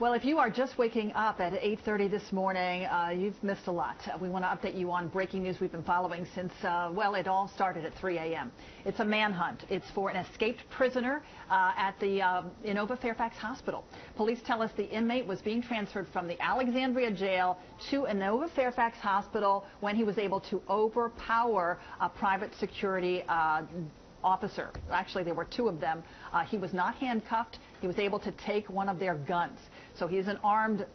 Well, if you are just waking up at 8:30 this morning, you've missed a lot. We want to update you on breaking news we've been following since, well, it all started at 3 a.m. It's a manhunt. It's for an escaped prisoner at the Inova Fairfax Hospital. Police tell us the inmate was being transferred from the Alexandria jail to Inova Fairfax Hospital when he was able to overpower a private security officer. Actually, there were two of them. He was not handcuffed. He was able to take one of their guns. So he's an armed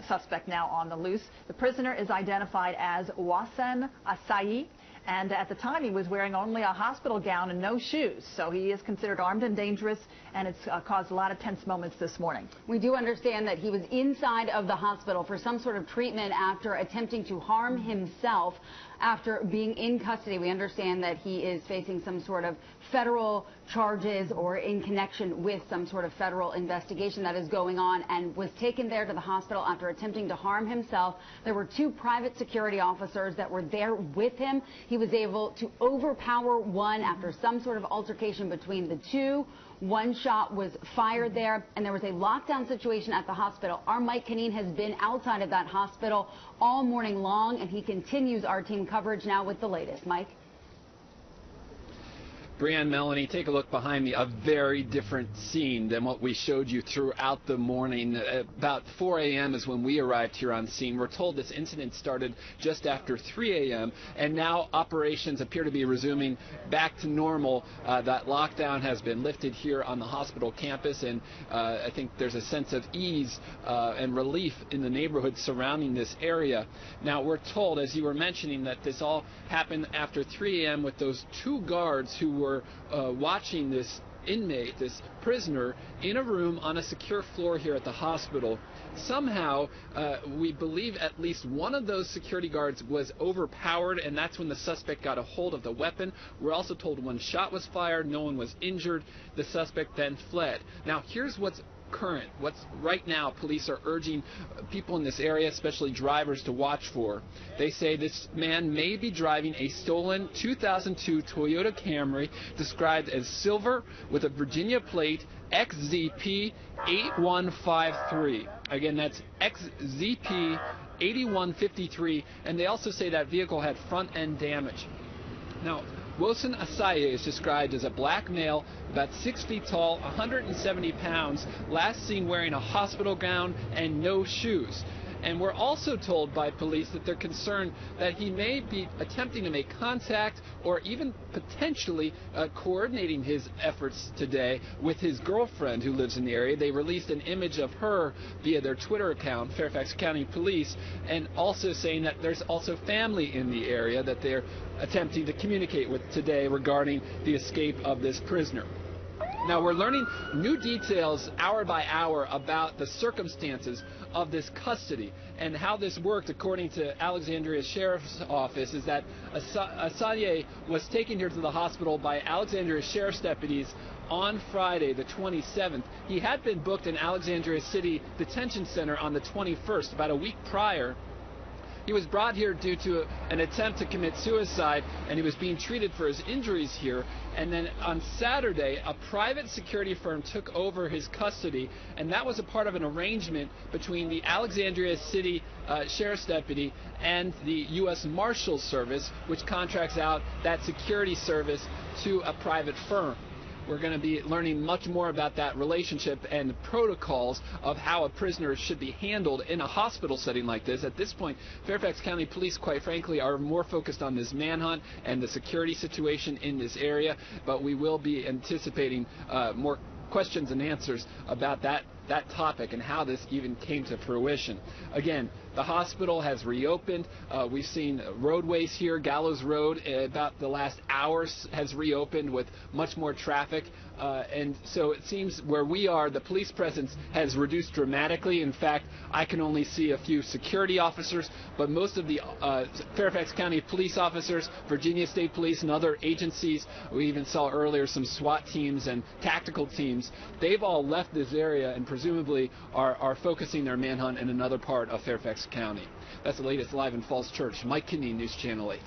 suspect now on the loose. The prisoner is identified as Wasen Asai, and at the time he was wearing only a hospital gown and no shoes. So he is considered armed and dangerous, and it's caused a lot of tense moments this morning. We do understand that he was inside of the hospital for some sort of treatment after attempting to harm himself after being in custody. We understand that he is facing some sort of federal charges or in connection with some sort of federal investigation that is going on, and was taken there to the hospital after attempting to harm himself. There were two private security officers that were there with him. He was able to overpower one after some sort of altercation between the two. One shot was fired there, and there was a lockdown situation at the hospital. Our Mike Canine has been outside of that hospital all morning long, and he continues our team coverage now with the latest. Mike? Brianne, Melanie, take a look behind me. A very different scene than what we showed you throughout the morning. About 4 a.m. is when we arrived here on scene. We're told this incident started just after 3 a.m. and now operations appear to be resuming back to normal. That lockdown has been lifted here on the hospital campus, and I think there's a sense of ease and relief in the neighborhood surrounding this area. Now, we're told, as you were mentioning, that this all happened after 3 a.m. with those two guards who were watching this inmate, this prisoner, in a room on a secure floor here at the hospital. Somehow, we believe at least one of those security guards was overpowered, and that's when the suspect got a hold of the weapon. We're also told one shot was fired, no one was injured. The suspect then fled. Now, here's what's current. What's right now police are urging people in this area, especially drivers, to watch for. They say this man may be driving a stolen 2002 Toyota Camry described as silver with a Virginia plate XZP 8153. Again, that's XZP 8153, and they also say that vehicle had front end damage. Now, Wasen Asai is described as a black male, about 6 feet tall, 170 pounds, last seen wearing a hospital gown and no shoes. And we're also told by police that they're concerned that he may be attempting to make contact or even potentially coordinating his efforts today with his girlfriend who lives in the area. They released an image of her via their Twitter account, Fairfax County Police, and also saying that there's also family in the area that they're attempting to communicate with today regarding the escape of this prisoner. Now, we're learning new details hour by hour about the circumstances of this custody, and how this worked. According to Alexandria Sheriff's Office, is that Asai was taken here to the hospital by Alexandria Sheriff's deputies on Friday, the 27th. He had been booked in Alexandria City Detention Center on the 21st, about a week prior. He was brought here due to an attempt to commit suicide, and he was being treated for his injuries here. And then on Saturday, a private security firm took over his custody, and that was a part of an arrangement between the Alexandria City Sheriff's Deputy and the U.S. Marshals Service, which contracts out that security service to a private firm. We're going to be learning much more about that relationship and the protocols of how a prisoner should be handled in a hospital setting like this. At this point, Fairfax County Police, quite frankly, are more focused on this manhunt and the security situation in this area, but we will be anticipating more questions and answers about that topic and how this even came to fruition. Again, the hospital has reopened. We've seen roadways here. Gallows Road, about the last hour, has reopened with much more traffic. And so it seems where we are, the police presence has reduced dramatically. In fact, I can only see a few security officers, but most of the Fairfax County police officers, Virginia State Police, and other agencies, we even saw earlier some SWAT teams and tactical teams, they've all left this area and presumably are focusing their manhunt in another part of Fairfax County. That's the latest live in Falls Church. Mike Canine, News Channel 8.